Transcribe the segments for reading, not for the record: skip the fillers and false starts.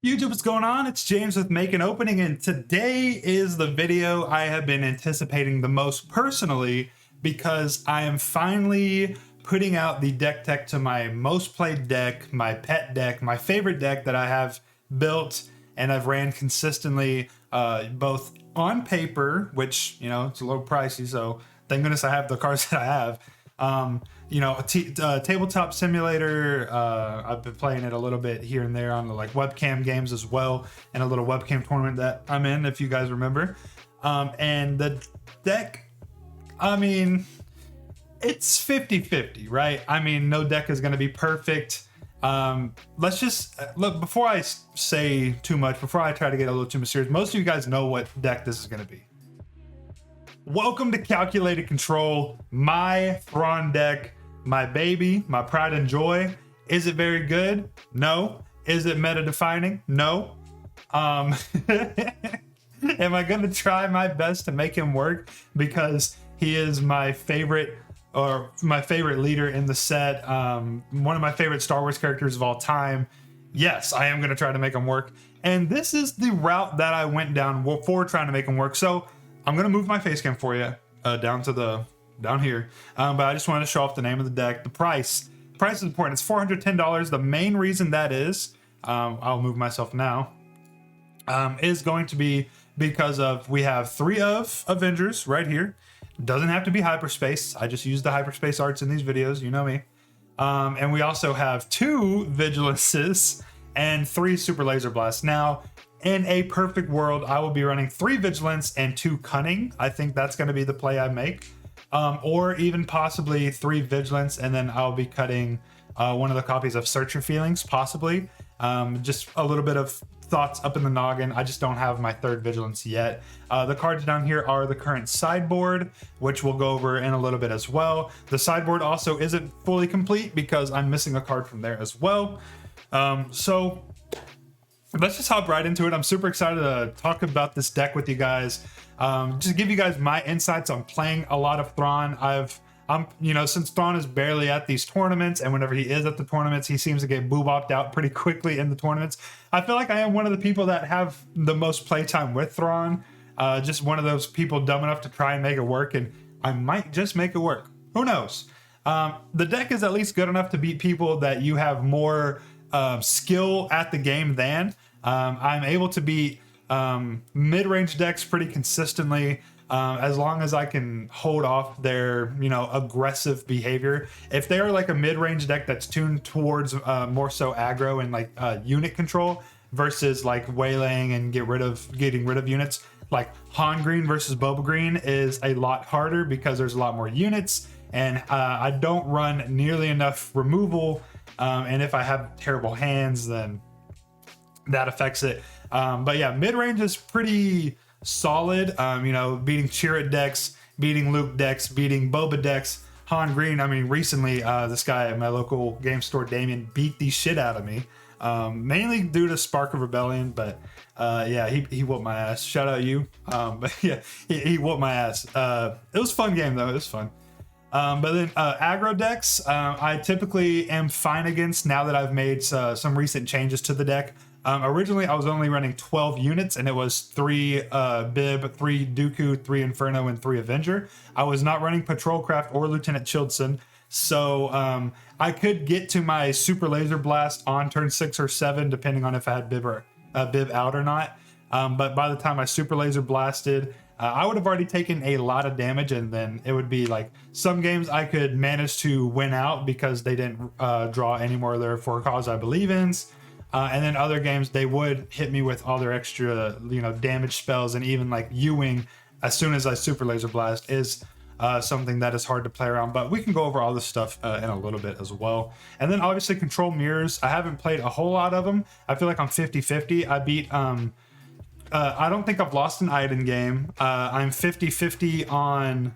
YouTube, what's going on? It's James with Make an Opening, and today is the video I have been anticipating the most personally because I am finally putting out the deck tech to my most played deck, my pet deck, my favorite deck that I have built and I've ran consistently, both on paper, which, you know, it's a little pricey, so thank goodness I have the cards that I have. Tabletop simulator. I've been playing it a little bit here and there on the webcam games as well, and a little webcam tournament that I'm in, if you guys remember. And the deck, I mean, it's 50-50, right? I mean, no deck is going to be perfect. Let's just look, before I say too much, before I try to get a little too mysterious, most of you guys know what deck this is going to be. Welcome to Calculated Control, my Thrawn deck, my baby, my pride and joy. Is it very good? No. Is it meta defining? No. Am I going to try my best to make him work because he is my favorite leader in the set, one of my favorite Star Wars characters of all time? Yes, I am going to try to make him work. And this is the route that I went down for trying to make him work. So I'm going to move my face cam for you down here. But I just wanted to show off the name of the deck. The price is important. It's $410. The main reason that is, I'll move myself now, is going to be because of we have 3 of Avengers right here. Doesn't have to be hyperspace. I just use the hyperspace arts in these videos. You know me. And we also have 2 Vigilances and 3 Super Laser Blasts. Now, in a perfect world, I will be running 3 Vigilance and 2 Cunning. I think that's going to be the play I make. Or even possibly 3 Vigilance, and then I'll be cutting one of the copies of Search Your Feelings, possibly. Just a little bit of thoughts up in the noggin. I just don't have my 3rd Vigilance yet. The cards down here are the current sideboard, which we'll go over in a little bit as well. The sideboard also isn't fully complete because I'm missing a card from there as well. So let's just hop right into it. I'm super excited to talk about this deck with you guys. Just give you guys my insights on playing a lot of Thrawn. Since Thrawn is barely at these tournaments, and whenever he is at the tournaments, he seems to get boobopped out pretty quickly in the tournaments. I feel like I am one of the people that have the most playtime with Thrawn. Just one of those people dumb enough to try and make it work, and I might just make it work. Who knows? The deck is at least good enough to beat people that you have more skill at the game than. I'm able to beat mid-range decks pretty consistently, as long as I can hold off their, aggressive behavior. If they are like a mid-range deck that's tuned towards more so aggro and unit control versus like waylaying and getting rid of units, like Han Green versus Boba Green is a lot harder because there's a lot more units, and I don't run nearly enough removal. And if I have terrible hands, then that affects it. But yeah, mid-range is pretty solid. Beating Chirrut decks, beating Luke decks, beating Boba decks, Han Green. I mean, recently, this guy at my local game store, Damien, beat the shit out of me. Mainly due to Spark of Rebellion, but he whooped my ass. Shout out you. But yeah, he whooped my ass. It was a fun game though. It was fun. But then aggro decks, I typically am fine against now that I've made some recent changes to the deck. Originally, I was only running 12 units, and it was 3 Bib, 3 Dooku, 3 Inferno, and 3 Avenger. I was not running Patrolcraft or Lieutenant Childsen, so I could get to my Super Laser Blast on turn 6 or 7, depending on if I had Bib out or not. But by the time I Super Laser Blasted, I would have already taken a lot of damage, and then it would be like some games I could manage to win out because they didn't draw any more of their For a Cause I Believe In's. And then other games, they would hit me with all their extra, damage spells, and even like U-Wing as soon as I Super Laser Blast is something that is hard to play around. But we can go over all this stuff in a little bit as well. And then obviously Control Mirrors. I haven't played a whole lot of them. I feel like I'm 50-50. I beat, I don't think I've lost an Iden game. I'm 50-50 on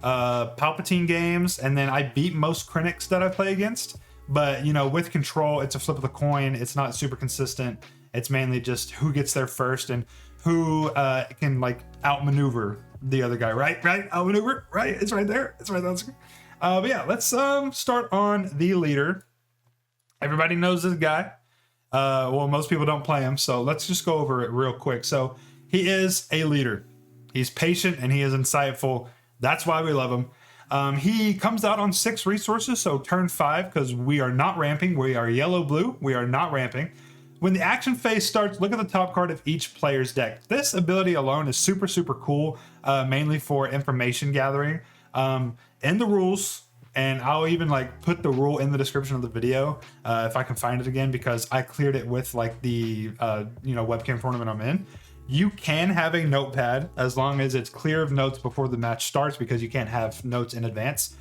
Palpatine games, and then I beat most Krennics that I play against. But, with Control, it's a flip of the coin. It's not super consistent. It's mainly just who gets there first and who can, outmaneuver the other guy, right? Outmaneuver, right? It's right there. It's right there. But yeah, let's start on the leader. Everybody knows this guy. Well, most people don't play him, so let's just go over it real quick. So he is a leader. He's patient and he is insightful. That's why we love him. He comes out on 6 resources, so turn 5, because we are not ramping. We are yellow-blue. We are not ramping. When the action phase starts, look at the top card of each player's deck. This ability alone is super, super cool, mainly for information gathering. In the rules, and I'll even like put the rule in the description of the video if I can find it again, because I cleared it with like the webcam tournament I'm in. You can have a notepad as long as it's clear of notes before the match starts, because you can't have notes in advance.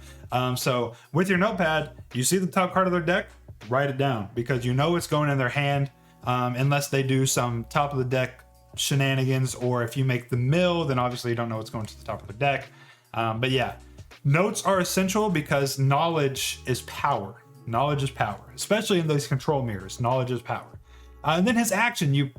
So with your notepad, you see the top card of their deck, write it down, because you know it's going in their hand, unless they do some top of the deck shenanigans, or if you make the mill, then obviously you don't know what's going to the top of the deck. But yeah, notes are essential because knowledge is power. Knowledge is power, especially in those control mirrors. Knowledge is power. And then his action, you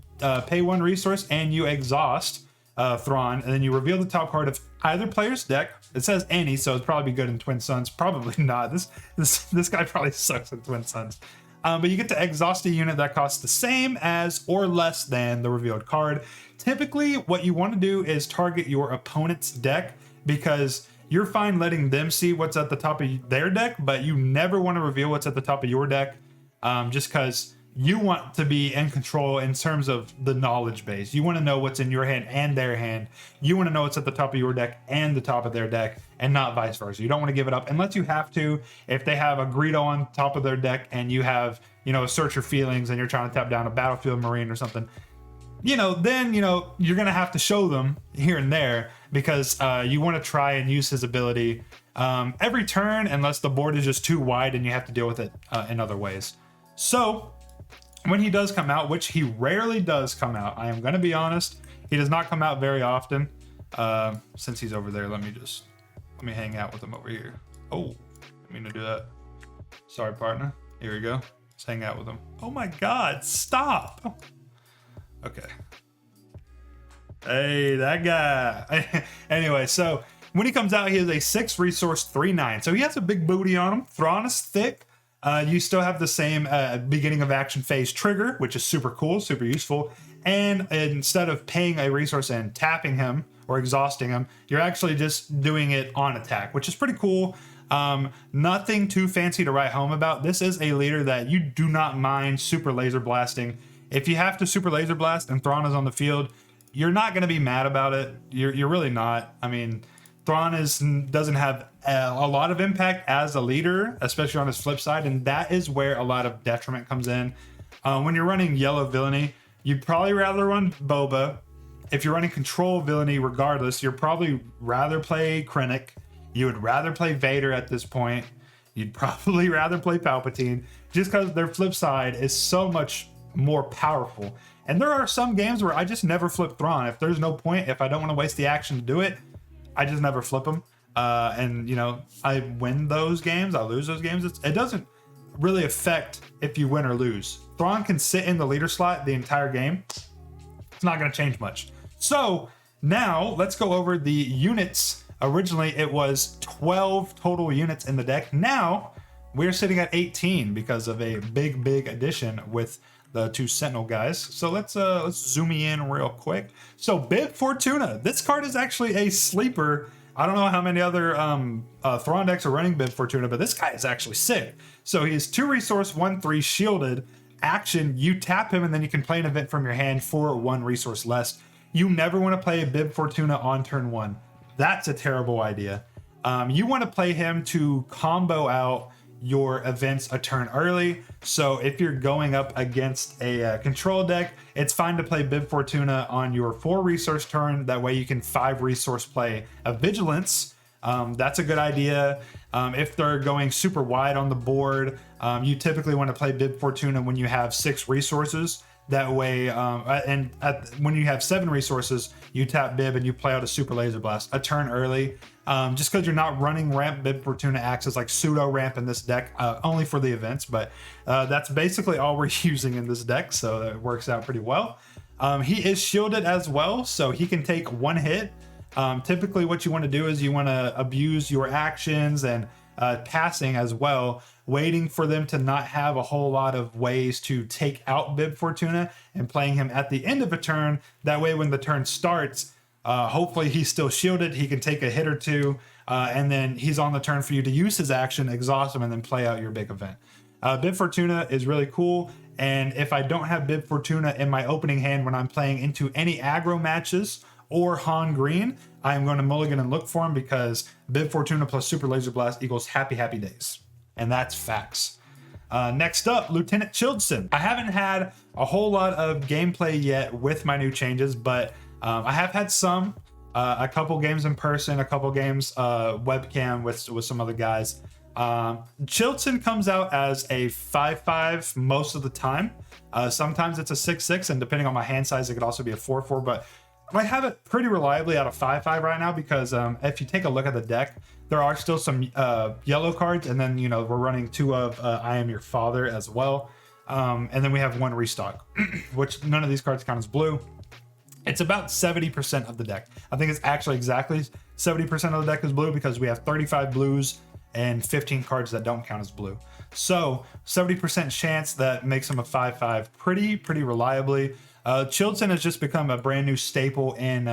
pay 1 resource and you exhaust Thrawn, and then you reveal the top card of either player's deck. It says any, so it'd probably be good in Twin Suns. Probably not. This guy probably sucks in Twin Suns. But you get to exhaust a unit that costs the same as or less than the revealed card. Typically, what you want to do is target your opponent's deck, because you're fine letting them see what's at the top of their deck, but you never want to reveal what's at the top of your deck, just because you want to be in control in terms of the knowledge base. You want to know what's in your hand and their hand. You want to know what's at the top of your deck and the top of their deck, and not vice versa. You don't want to give it up unless you have to. If they have a Greedo on top of their deck and you have, Search Your Feelings and you're trying to tap down a Battlefield Marine or something, then, you're going to have to show them here and there, because you want to try and use his ability every turn, unless the board is just too wide and you have to deal with it in other ways. So when he does come out, which he rarely does come out, I am going to be honest, he does not come out very often. Since he's over there, let me hang out with him over here. Oh, I mean to do that. Sorry, partner. Here we go. Let's hang out with him. Oh my God, stop. Okay. Hey, that guy. Anyway, so when he comes out, he has a 6 resource 3/9. So he has a big booty on him. Thrawn is thick. You still have the same beginning of action phase trigger, which is super cool, super useful. And instead of paying a resource and tapping him or exhausting him, you're actually just doing it on attack, which is pretty cool. Nothing too fancy to write home about. This is a leader that you do not mind super laser blasting. If you have to super laser blast and Thrawn is on the field, you're not going to be mad about it. You're really not. I mean, Thrawn doesn't have a lot of impact as a leader, especially on his flip side, and that is where a lot of detriment comes in. When you're running yellow villainy, you'd probably rather run Boba. If you're running control villainy regardless, you'd probably rather play Krennic. You would rather play Vader at this point. You'd probably rather play Palpatine, just because their flip side is so much more powerful. And there are some games where I just never flip Thrawn. If there's no point, if I don't want to waste the action to do it, I just never flip him. And I win those games, I lose those games. It doesn't really affect if you win or lose. Thrawn can sit in the leader slot the entire game. It's not going to change much. So now let's go over the units. Originally it was 12 total units in the deck. Now we're sitting at 18 because of a big addition with the 2 Sentinel guys. So let's zoom in real quick. So Bib Fortuna. This card is actually a sleeper. I don't know how many other Thrawn decks are running Bib Fortuna, but this guy is actually sick. So he's 2 resource, 1/3 shielded. Action, you tap him and then you can play an event from your hand for 1 resource less. You never want to play a Bib Fortuna on turn 1. That's a terrible idea. You want to play him to combo out your events a turn early. So if you're going up against a control deck, it's fine to play Bib Fortuna on your 4 resource turn. That way you can 5 resource play a Vigilance. That's a good idea. If they're going super wide on the board, you typically want to play Bib Fortuna when you have 6 resources. That way, when you have 7 resources, you tap Bib and you play out a super laser blast a turn early. Just because you're not running ramp, Bib Fortuna acts as like pseudo ramp in this deck, only for the events, but that's basically all we're using in this deck, so that works out pretty well. He is shielded as well, so he can take 1 hit. Typically what you want to do is you want to abuse your actions and passing as well, waiting for them to not have a whole lot of ways to take out Bib Fortuna and playing him at the end of a turn. That way, when the turn starts, hopefully he's still shielded. He can take a hit or two, and then he's on the turn for you to use his action, exhaust him, and then play out your big event. Bib Fortuna is really cool. And if I don't have Bib Fortuna in my opening hand when I'm playing into any aggro matches or Han Green, I am going to mulligan and look for him, because Bib Fortuna plus Super Laser Blast equals happy, happy days. And that's facts. Next up, Lieutenant Childsen. I haven't had a whole lot of gameplay yet with my new changes, but I have had some, a couple games in person, a couple games webcam with some other guys. Childsen comes out as a 5/5 most of the time. Sometimes it's a 6/6, and depending on my hand size, it could also be a 4/4, but I have it pretty reliably at a 5/5 right now, because if you take a look at the deck, there are still some yellow cards, and then, you know, we're running 2 of I Am Your Father as well. And then we have 1 Restock, which none of these cards count as blue. It's about 70% of the deck. I think it's actually exactly 70% of the deck is blue, because we have 35 blues and 15 cards that don't count as blue. So 70% chance that makes him a 5/5 pretty reliably. Childsen has just become a brand new staple in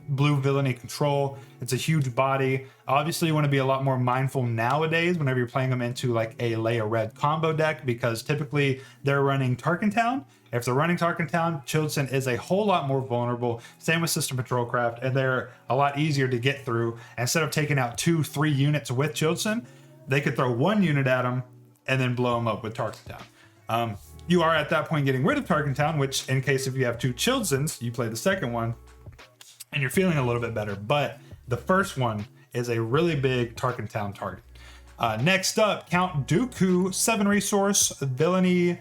blue villainy control. It's a huge body. Obviously, you want to be a lot more mindful nowadays whenever you're playing them into like a Leia Red combo deck, because typically they're running Tarkin Town. If they're running Tarkin Town, Childsen is a whole lot more vulnerable. Same with System Patrol Craft, and they're a lot easier to get through. Instead of taking out 2-3 units with Childsen, they could throw 1 unit at them and then blow them up with Tarkin Town. You are at that point getting rid of Tarkin Town, which, in case if you have 2 Childsens, you play the second one and you're feeling a little bit better. But the first one is a really big Tarkin Town target. Next up, Count Dooku, 7 resource, villainy,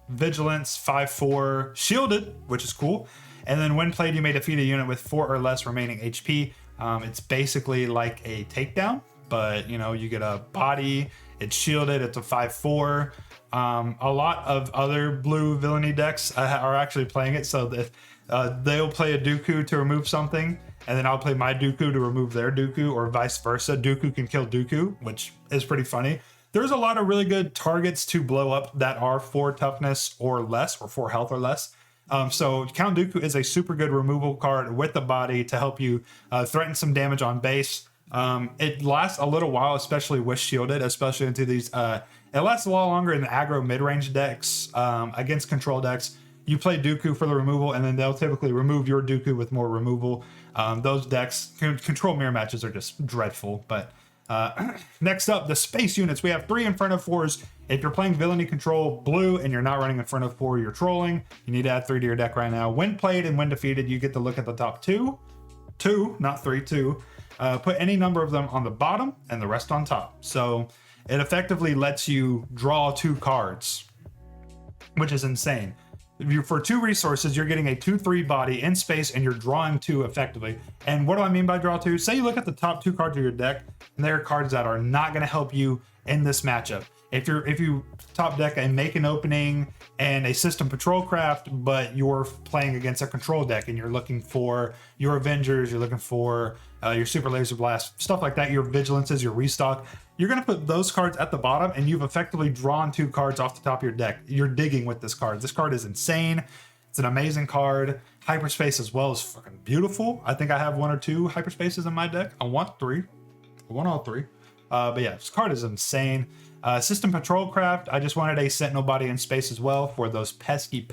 vigilance, 5/4, shielded, which is cool. And then when played, you may defeat a unit with 4 or less remaining HP. It's basically like a takedown, but you know, you get a body, it's shielded, it's a 5/4. A lot of other blue villainy decks are actually playing it, so that they'll play a Dooku to remove something, and then I'll play my Dooku to remove their Dooku, or vice versa. Dooku can kill Dooku, which is pretty funny. There's a lot of really good targets to blow up that are 4 toughness or less, or 4 health or less. So Count Dooku is a super good removal card with the body to help you threaten some damage on base. It lasts a little while, especially with shielded, especially into these it lasts a lot longer in the aggro mid-range decks. Against control decks, you play Dooku for the removal, and then they'll typically remove your Dooku with more removal. Those decks, control mirror matches, are just dreadful. But next up, the space units. We have 3 Inferno 4s. If you're playing villainy control blue and you're not running Inferno 4, you're trolling. You need to add 3 to your deck right now. When played and when defeated, you get to look at the top 2, not 3, 2. Put any number of them on the bottom and the rest on top. So it effectively lets you draw 2 cards, which is insane. For 2 resources, you're getting a 2/3 body in space, and you're drawing 2 effectively. And what do I mean by draw 2? Say you look at the top 2 cards of your deck, and there are cards that are not going to help you in this matchup. If you top deck a Make an Opening and a System Patrol Craft, but you're playing against a control deck and you're looking for your Avengers, you're looking for your Super Laser Blast, stuff like that, your Vigilances, your Restock, you're going to put those cards at the bottom, and you've effectively drawn 2 cards off the top of your deck. You're digging with this card. This card is insane. It's an amazing card. Hyperspace as well is fucking beautiful. I think I have 1 or 2 hyperspaces in my deck. I want 3. I want all 3. But yeah, this card is insane. System Patrol Craft, I just wanted a Sentinel body in space as well for those pesky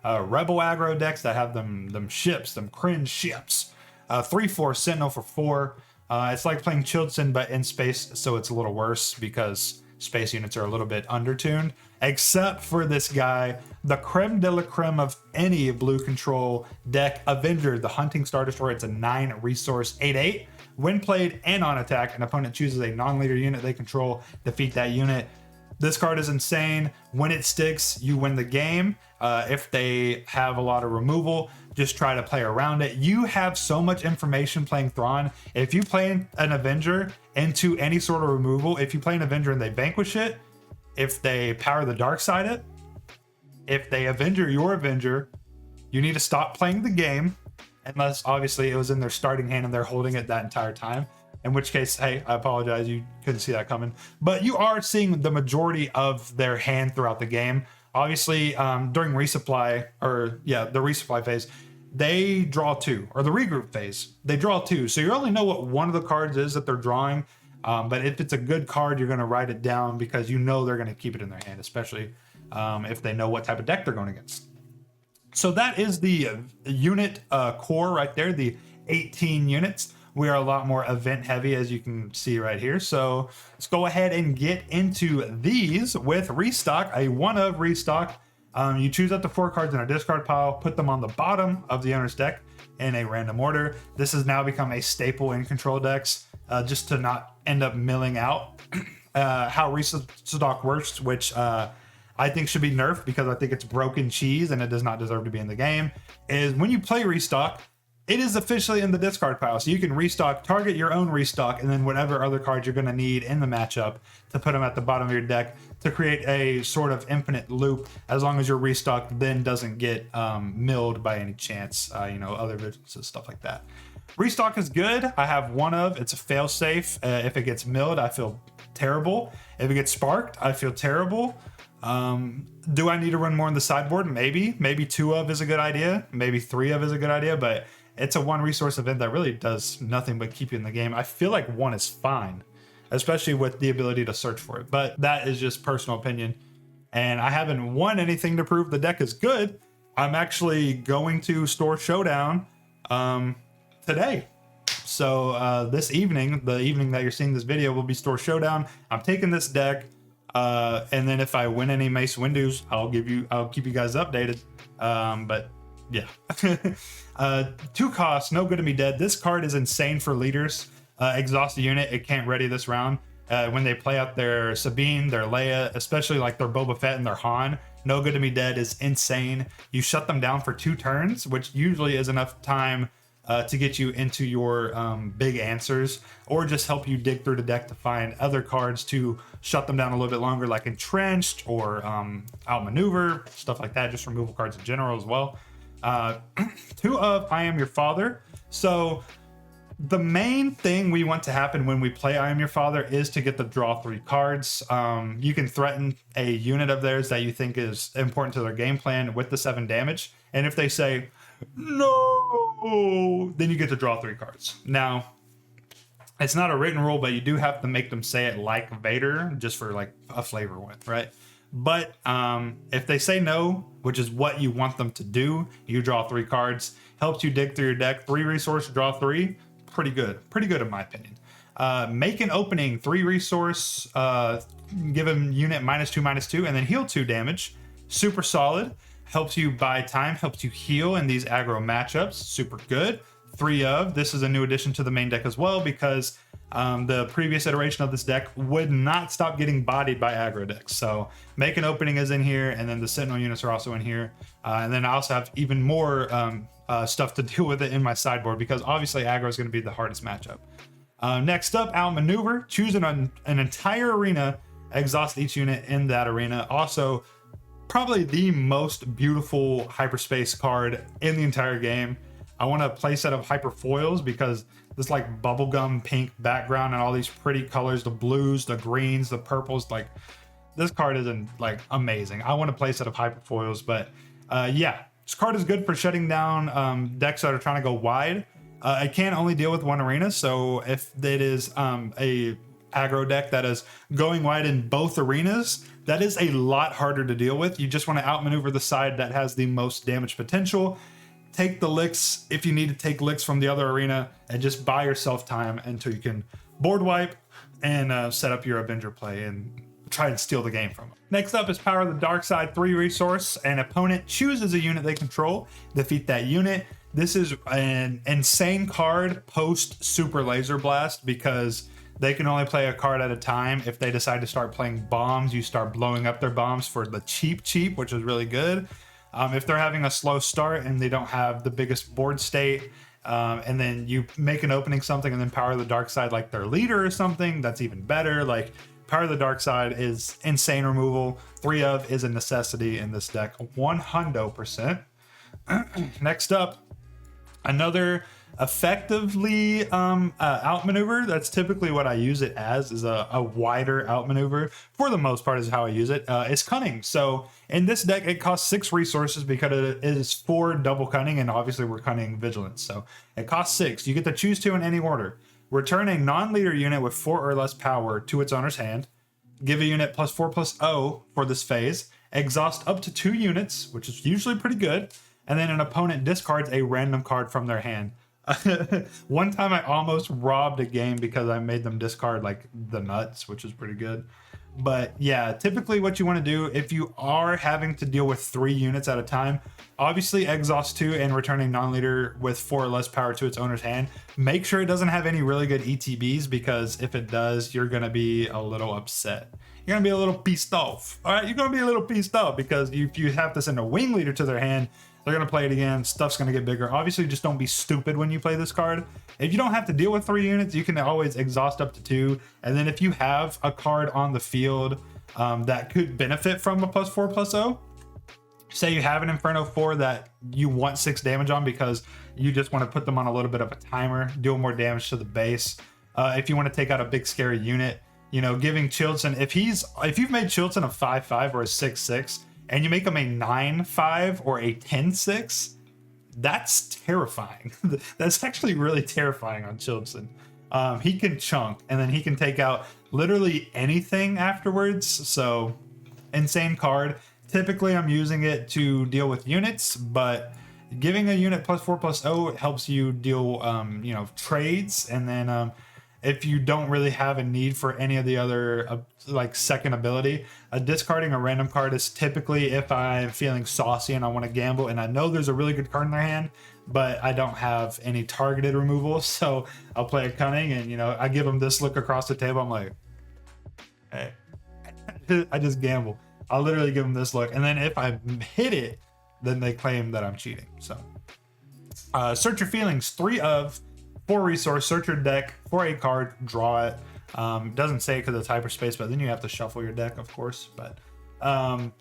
Rebel aggro decks that have them ships, them cringe ships. 3/4 Sentinel for 4. It's like playing Childsen, but in space, so it's a little worse because space units are a little bit undertuned. Except for this guy, the creme de la creme of any blue control deck, Avenger, the Hunting Star Destroyer. It's a 9 resource 8/8. When played and on attack, an opponent chooses a non-leader unit they control, defeat that unit. This card is insane. When it sticks, you win the game. If they have a lot of removal, just try to play around it. You have so much information playing Thrawn. If you play an Avenger into any sort of removal, if you play an Avenger and they vanquish it, if they power the dark side it, if they Avenger your Avenger, you need to stop playing the game, unless obviously it was in their starting hand and they're holding it that entire time. in which case, hey, I apologize, you couldn't see that coming. But you are seeing the majority of their hand throughout the game. Obviously, during resupply, the resupply phase, they draw 2, or the regroup phase, they draw 2. So you only know what one of the cards is that they're drawing. But if it's a good card, you're going to write it down because you know they're going to keep it in their hand, especially if they know what type of deck they're going against. So that is the unit core right there, the 18 units. We are a lot more event heavy, as you can see right here. So let's go ahead and get into these with Restock, a 1 of Restock. You choose up to 4 cards in a discard pile, put them on the bottom of the owner's deck in a random order. This has now become a staple in control decks, just to not end up milling out. How Restock works, which I think should be nerfed because I think it's broken cheese and it does not deserve to be in the game, is when you play Restock, it is officially in the discard pile. So you can restock, target your own Restock, and then whatever other cards you're going to need in the matchup to put them at the bottom of your deck to create a sort of infinite loop, as long as your Restock then doesn't get milled by any chance, other vigilances, stuff like that. Restock is good. I have 1 of. It's a fail-safe. If it gets milled, I feel terrible. If it gets sparked, I feel terrible. Do I need to run more in the sideboard? Maybe 2 of is a good idea. Maybe 3 of is a good idea, but it's a 1 resource event that really does nothing but keep you in the game. I feel like 1 is fine, especially with the ability to search for it, but that is just personal opinion. And I haven't won anything to prove the deck is good. I'm actually going to Store Showdown today. So this evening, the evening that you're seeing this video, will be Store Showdown. I'm taking this deck, and then if I win any Mace Windows, I'll keep you guys updated. But yeah. 2 costs, no good to be dead. This card is insane for leaders. Exhaust a unit, it can't ready this round. When they play out their Sabine, their Leia, especially like their Boba Fett and their Han, no good to be dead is insane. You shut them down for 2 turns, which usually is enough time to get you into your big answers, or just help you dig through the deck to find other cards to shut them down a little bit longer, like Entrenched or Outmaneuver, stuff like that, just removal cards in general as well. 2 of I Am Your Father. So the main thing we want to happen when we play I Am Your Father is to get the draw 3 cards. You can threaten a unit of theirs that you think is important to their game plan with the 7 damage. And if they say, no, then you get to draw 3 cards. Now, it's not a written rule, but you do have to make them say it like Vader, just for like a flavor one, right? But if they say no, which is what you want them to do, you draw 3 cards. Helps you dig through your deck. 3 resource, draw 3. Pretty good in my opinion. Make an opening, 3 resource, give him unit -2/-2, and then heal 2 damage. Super solid. Helps you buy time, helps you heal in these aggro matchups. Super good. 3 of. This is a new addition to the main deck as well, because the previous iteration of this deck would not stop getting bodied by aggro decks. So Make an Opening is in here, and then the Sentinel units are also in here. And then I also have even more stuff to deal with it in my sideboard, because obviously aggro is going to be the hardest matchup. Next up, Outmaneuver. Choose an entire arena, exhaust each unit in that arena. Also, probably the most beautiful hyperspace card in the entire game. I want a play set of hyper foils, because this like bubblegum pink background and all these pretty colors, the blues, the greens, the purples, like this card is like amazing. I want a play set of hyper foils, but yeah, this card is good for shutting down decks that are trying to go wide. It can only deal with 1 arena, so if it is a aggro deck that is going wide in both arenas, that is a lot harder to deal with. You just want to outmaneuver the side that has the most damage potential. Take the licks if you need to take licks from the other arena, and just buy yourself time until you can board wipe and set up your Avenger play and try and steal the game from them. Next up is Power of the Dark Side, 3 resource. An opponent chooses a unit they control, defeat that unit. This is an insane card post Super Laser Blast, because they can only play a card at a time. If they decide to start playing bombs, you start blowing up their bombs for the cheap, which is really good. If they're having a slow start and they don't have the biggest board state, and then you make an opening something and then Power of the Dark Side like their leader or something, that's even better. Like, Power of the Dark Side is insane removal. 3 of is a necessity in this deck, 100%. Next up, another effectively outmaneuver. That's typically what I use it as, is a wider outmaneuver. For the most part is how I use it. It's cunning. So in this deck, it costs 6 resources because it is 4 double cunning, and obviously we're cunning vigilance. So it costs 6. You get to choose 2 in any order. Return a non-leader unit with 4 or less power to its owner's hand. Give a unit +4/+0 for this phase. Exhaust up to 2 units, which is usually pretty good. And then an opponent discards a random card from their hand. One time I almost robbed a game because I made them discard like the nuts, which is pretty good. But yeah, typically what you want to do if you are having to deal with 3 units at a time, obviously exhaust 2 and returning non-leader with 4 or less power to its owner's hand. Make sure it doesn't have any really good ETBs, because if it does, you're going to be a little upset. You're going to be a little pissed off. All right, you're going to be a little pissed off because if you have to send a wing leader to their hand, they're going to play it again. Stuff's going to get bigger. Obviously, just don't be stupid when you play this card. If you don't have to deal with 3 units, you can always exhaust up to 2. And then if you have a card on the field that could benefit from a +4/+0, say you have an Inferno 4 that you want 6 damage on because you just want to put them on a little bit of a timer, deal more damage to the base. If you want to take out a big scary unit, you know, giving Childsen, if you've made Childsen a 5/5 or a 6/6, and you make them a 9/5 or a 10/6, that's terrifying. That's actually really terrifying on Childsen. He can chunk, and then he can take out literally anything afterwards. So insane card. Typically I'm using it to deal with units, but giving a unit +4/+0 helps you deal you know, trades. And then if you don't really have a need for any of the other like second ability, discarding a random card is typically if I'm feeling saucy and I want to gamble and I know there's a really good card in their hand, but I don't have any targeted removal. So I'll play a cunning, and you know, I give them this look across the table. I'm like, hey, I just gamble. I'll literally give them this look, and then if I hit it, then they claim that I'm cheating. So search your feelings. 3 of 4 resource, search your deck for a card, draw it. Doesn't say because it's hyperspace, but then you have to shuffle your deck, of course. But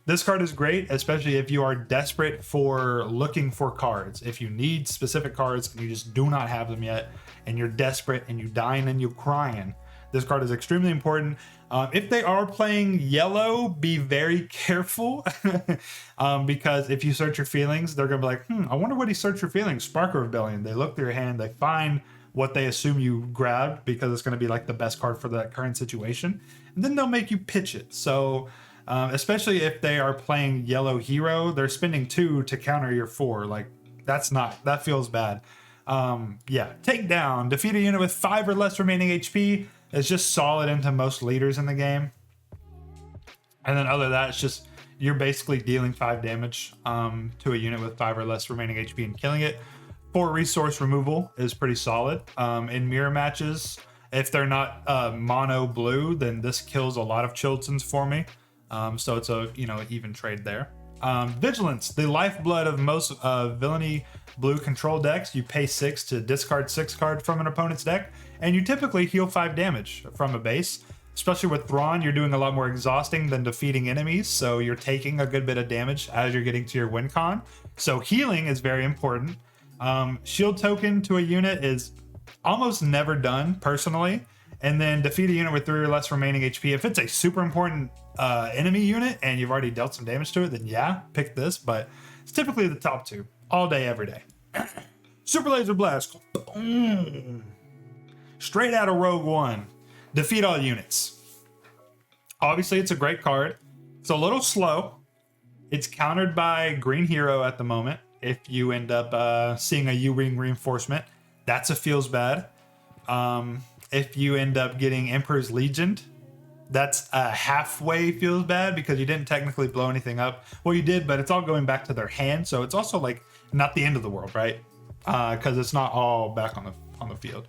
this card is great, especially if you are desperate for looking for cards. If you need specific cards and you just do not have them yet, and you're desperate and you dying and you crying, this card is extremely important. If they are playing yellow, be very careful because if you search your feelings, they're gonna be like, I wonder what he searched for feelings. Spark of Rebellion. They look through your hand, they find what they assume you grabbed because it's going to be like the best card for that current situation, and then they'll make you pitch it. So especially if they are playing yellow hero, they're spending 2 to counter your 4. Like that feels bad. Yeah, take down, defeat a unit with 5 or less remaining HP. It's just solid into most leaders in the game, and then other than that, it's just you're basically dealing 5 damage to a unit with 5 or less remaining HP and killing it. 4 resource removal is pretty solid. In mirror matches, if they're not mono blue, then this kills a lot of Childsens for me. So it's a, you know, even trade there. Vigilance, the lifeblood of most villainy blue control decks. You pay 6 to discard 6 cards from an opponent's deck, and you typically heal 5 damage from a base. Especially with Thrawn, you're doing a lot more exhausting than defeating enemies, so you're taking a good bit of damage as you're getting to your win con. So healing is very important. Shield token to a unit is almost never done personally, and then defeat a unit with 3 or less remaining HP. If it's a super important enemy unit and you've already dealt some damage to it, then yeah, pick this, but it's typically the top 2 all day, every day. Super Laser Blast. Straight out of Rogue One. Defeat all units. Obviously, it's a great card. It's a little slow. It's countered by Green Hero at the moment. If you end up seeing a U-Ring reinforcement, that's a feels bad. If you end up getting Emperor's Legion, that's a halfway feels bad because you didn't technically blow anything up. Well, you did, but it's all going back to their hand, so it's also like not the end of the world, right? Because it's not all back on the field.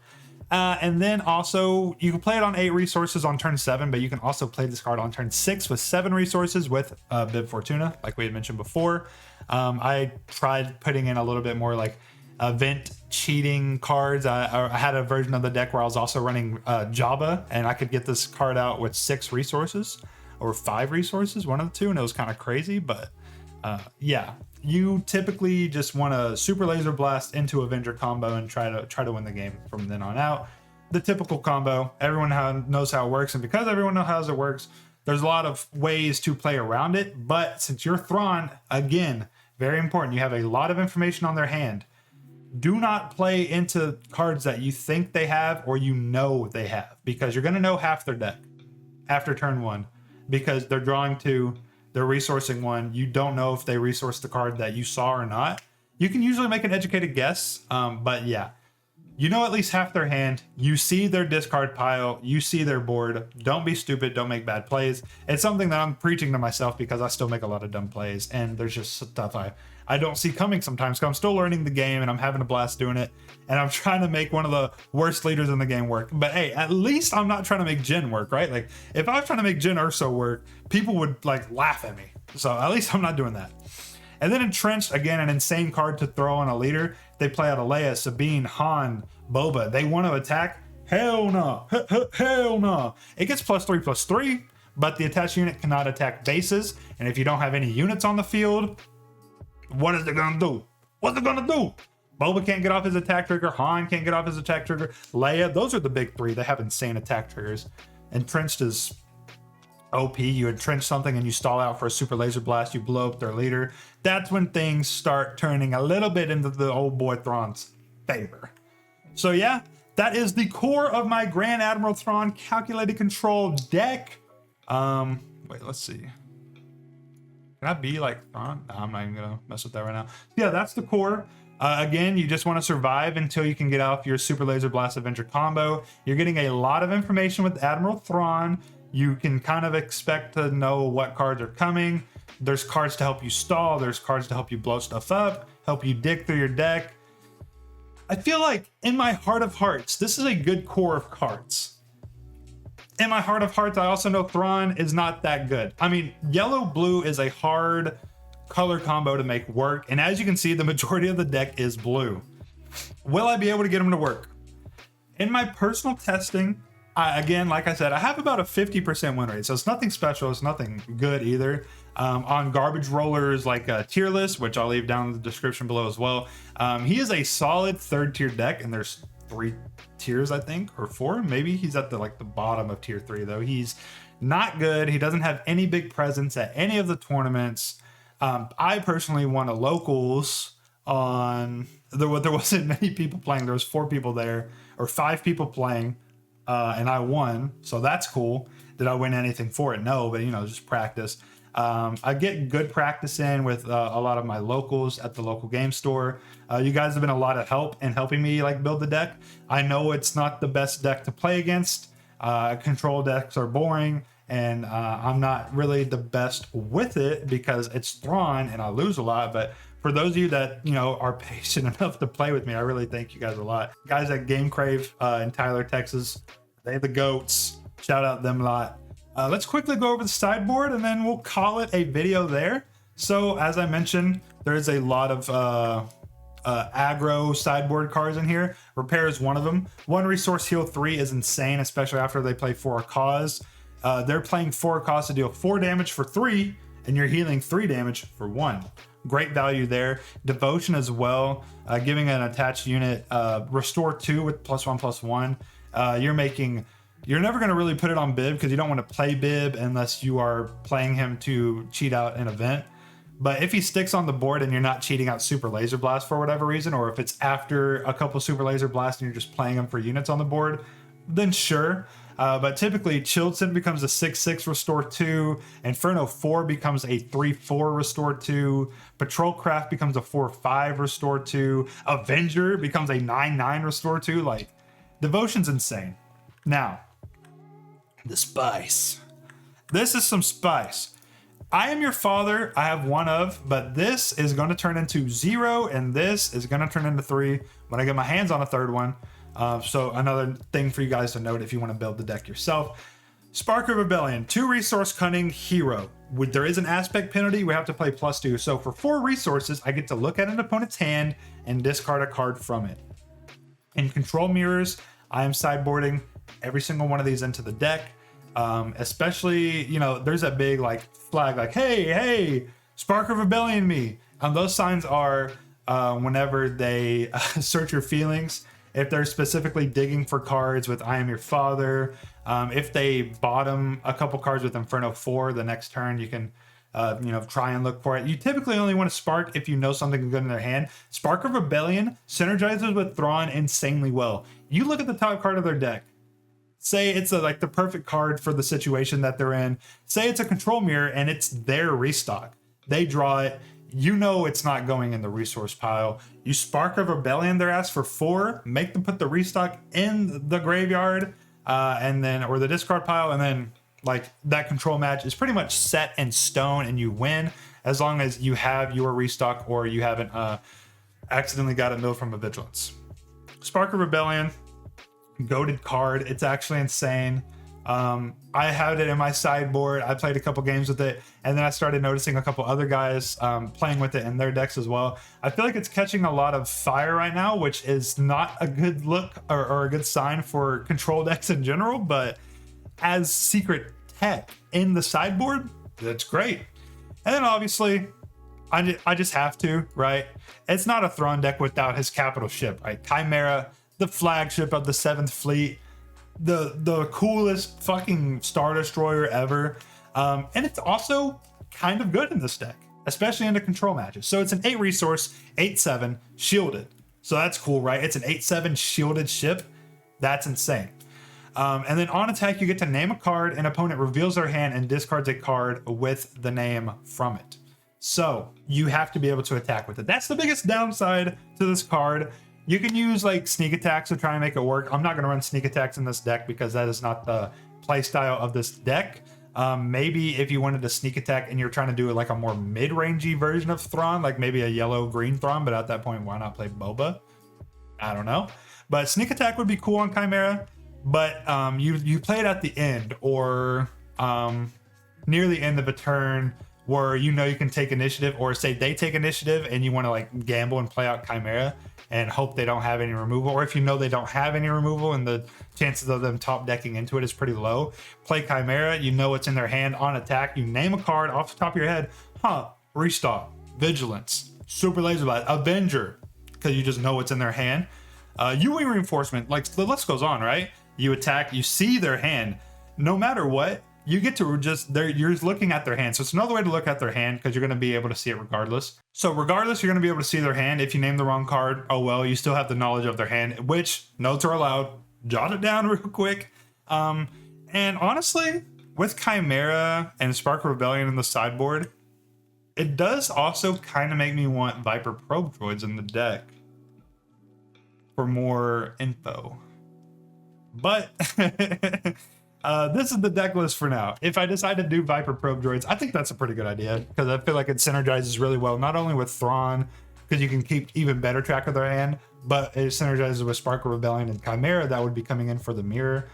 And then also you can play it on 8 resources on turn 7, but you can also play this card on turn 6 with 7 resources with Bib Fortuna, like we had mentioned before. I tried putting in a little bit more like event cheating cards. I had a version of the deck where I was also running Jabba, and I could get this card out with 6 resources or 5 resources, one of the two, and it was kind of crazy. But yeah, you typically just want to super laser blast into Avenger combo and try to win the game from then on out. The typical combo, everyone knows how it works, and because everyone knows how it works, there's a lot of ways to play around it. But since you're Thrawn, again, very important, you have a lot of information on their hand. Do not play into cards that you think they have or you know they have, because you're going to know half their deck after turn 1, because they're drawing 2, they're resourcing 1. You don't know if they resourced the card that you saw or not. You can usually make an educated guess, but yeah. You know at least half their hand. You see their discard pile. You see their board. Don't be stupid. Don't make bad plays. It's something that I'm preaching to myself because I still make a lot of dumb plays, and there's just stuff I don't see coming sometimes because I'm still learning the game and I'm having a blast doing it, and I'm trying to make one of the worst leaders in the game work. But hey, at least I'm not trying to make Jin work, right? Like if I was trying to make Jin Urso work, people would like laugh at me. So at least I'm not doing that. And then Entrenched, again, an insane card to throw on a leader. They play out a Leia, Sabine, Han, Boba. They want to attack? Hell no. Hell no. It gets +3/+3, but the attached unit cannot attack bases. And if you don't have any units on the field, what is it going to do? What's it going to do? Boba can't get off his attack trigger. Han can't get off his attack trigger. Leia, those are the big 3. They have insane attack triggers. Entrenched is OP. You entrench something and you stall out for a super laser blast, you blow up their leader. That's when things start turning a little bit into the old boy Thrawn's favor. So yeah, that is the core of my Grand Admiral Thrawn calculated control deck. Wait, let's see. Can I be like Thrawn? No, I'm not even gonna mess with that right now. Yeah, that's the core. Again, you just want to survive until you can get off your super laser blast Avenger combo. You're getting a lot of information with Admiral Thrawn. You can kind of expect to know what cards are coming. There's cards to help you stall. There's cards to help you blow stuff up, help you dig through your deck. I feel like in my heart of hearts, this is a good core of cards. In my heart of hearts, I also know Thrawn is not that good. I mean, yellow-blue is a hard color combo to make work. And as you can see, the majority of the deck is blue. Will I be able to get them to work? In my personal testing, again, like I said, I have about a 50% win rate, so it's nothing special. It's nothing good either. On garbage rollers like tier list, which I'll leave down in the description below as well. He is a solid 3rd tier deck, and there's 3 tiers, I think, or 4. Maybe he's at the bottom of tier 3 though. He's not good. He doesn't have any big presence at any of the tournaments. I personally won a locals on there wasn't many people playing. There was 4 people there, or 5 people playing. And I won, so that's cool. Did I win anything for it? No, but just practice. I get good practice in with a lot of my locals at the local game store. You guys have been a lot of help in helping me build the deck. I know it's not the best deck to play against. Control decks are boring, and I'm not really the best with it because it's Thrawn and I lose a lot. But for those of you that are patient enough to play with me, I really thank you guys a lot. Guys at Game Crave in Tyler, Texas, they're the goats. Shout out them a lot. Let's quickly go over the sideboard and then we'll call it a video there. So as I mentioned, there's a lot of aggro sideboard cards in here. Repair is one of them. 1 resource heal 3 is insane, especially after they play for a cause. They're playing for a cause to deal 4 damage for 3, and you're healing 3 damage for 1. Great value there. Devotion as well, giving an attached unit restore 2 with +1/+1. You're never going to really put it on Bib because you don't want to play Bib unless you are playing him to cheat out an event. But if he sticks on the board and you're not cheating out Super Laser Blast for whatever reason, or if it's after a couple Super Laser Blasts and you're just playing him for units on the board, then sure. But typically Childsen becomes a 6/6 restore 2, Inferno 4 becomes a 3/4 restore 2, Patrolcraft becomes a 4/5 restore 2, Avenger becomes a 9/9 restore 2. Devotion's insane. Now, the spice. This is some spice. I am your father. I have 1 of, but this is going to turn into 0, and this is going to turn into 3 when I get my hands on a 3rd one. So another thing for you guys to note if you want to build the deck yourself. Spark of Rebellion, 2 resource cunning hero. There is an aspect penalty. We have to play +2. So for 4 resources, I get to look at an opponent's hand and discard a card from it. In control mirrors, I am sideboarding every single one of these into the deck. Especially, there's that big flag hey, Spark of Rebellion me. Those signs are whenever they search your feelings, if they're specifically digging for cards with I Am Your Father, if they bottom a couple cards with Inferno 4, the next turn you can try and look for it. You typically only want to spark if you know something good in their hand. Spark of Rebellion synergizes with Thrawn insanely well. You look at the top card of their deck. Say it's like the perfect card for the situation that they're in. Say it's a control mirror and it's their restock. They draw it. You know it's not going in the resource pile. You Spark of Rebellion their ass for 4. Make them put the restock in the graveyard or the discard pile, and then like that control match is pretty much set in stone and you win as long as you have your restock or you haven't accidentally got it milled from a Vigilance. Spark of Rebellion, goated card. It's actually insane. I had it in my sideboard. I played a couple games with it, and then I started noticing a couple other guys playing with it in their decks as well. I feel like it's catching a lot of fire right now, which is not a good look or a good sign for control decks in general, but as secret tech in the sideboard, that's great. And then obviously, I just have to, right? It's not a Thrawn deck without his capital ship, right? Chimera, the flagship of the 7th Fleet, the coolest fucking Star Destroyer ever. And it's also kind of good in this deck, especially into control matches. So it's an 8 resource, 8/7, shielded. So that's cool, right? It's an 8/7 shielded ship. That's insane. And then on attack, you get to name a card. An opponent reveals their hand and discards a card with the name from it. So you have to be able to attack with it. That's the biggest downside to this card. You can use like sneak attacks to try and make it work. I'm not going to run sneak attacks in this deck because that is not the play style of this deck. Maybe if you wanted to sneak attack and you're trying to do like a more mid-rangey version of Thrawn, like maybe a yellow-green Thrawn, but at that point, why not play Boba? I don't know. But sneak attack would be cool on Chimera, but you play it at the end or near the end of a turn where you know you can take initiative, or say they take initiative and you want to like gamble and play out Chimera and hope they don't have any removal, or if you know they don't have any removal and the chances of them top decking into it is pretty low, play Chimera. You know what's in their hand. On attack, you name a card off the top of your head. Restock, Vigilance, Super Laser Blast, Avenger, because you just know what's in their hand. U-Wing Reinforcement, like the list goes on, right? You attack, you see their hand. No matter what, you get to you're looking at their hand. So it's another way to look at their hand because you're going to be able to see it regardless. So regardless, you're going to be able to see their hand. If you name the wrong card, oh well, you still have the knowledge of their hand, which notes are allowed. Jot it down real quick. And honestly, with Chimera and Spark of Rebellion in the sideboard, it does also kind of make me want Viper Probe Droids in the deck for more info. But this is the deck list for now. If I decide to do Viper Probe Droids, I think that's a pretty good idea because I feel like it synergizes really well, not only with Thrawn, because you can keep even better track of their hand, but it synergizes with Spark of Rebellion and Chimera that would be coming in for the mirror.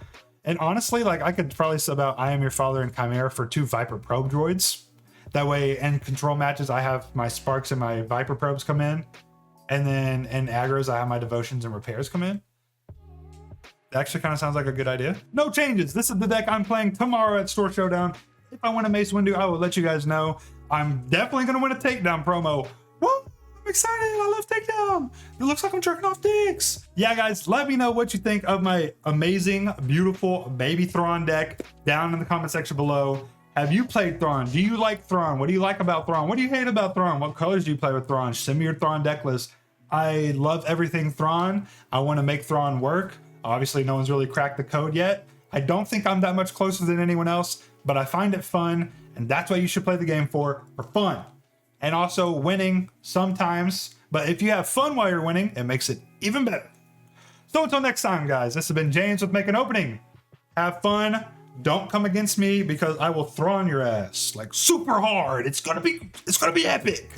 And honestly, like I could probably sub out I Am Your Father and Chimera for 2 Viper Probe Droids. That way, in control matches, I have my Sparks and my Viper Probes come in. And then in aggros, I have my Devotions and Repairs come in. That actually kind of sounds like a good idea. No changes. This is the deck I'm playing tomorrow at Store Showdown. If I win a Mace Windu, I will let you guys know. I'm definitely going to win a Takedown promo. Woo! I'm excited. I love Takedown. It looks like I'm jerking off dicks. Yeah, guys, let me know what you think of my amazing, beautiful baby Thrawn deck down in the comment section below. Have you played Thrawn? Do you like Thrawn? What do you like about Thrawn? What do you hate about Thrawn? What colors do you play with Thrawn? Send me your Thrawn deck list. I love everything Thrawn. I want to make Thrawn work. Obviously, no one's really cracked the code yet. I don't think I'm that much closer than anyone else, but I find it fun, and that's what you should play the game for fun. And also winning sometimes, but if you have fun while you're winning, it makes it even better. So until next time, guys, this has been James with Make an Opening. Have fun. Don't come against me because I will Thrawn your ass like super hard. It's gonna be epic.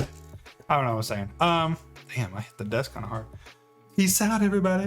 I don't know what I'm saying. Damn, I hit the desk kind of hard. Peace out, everybody.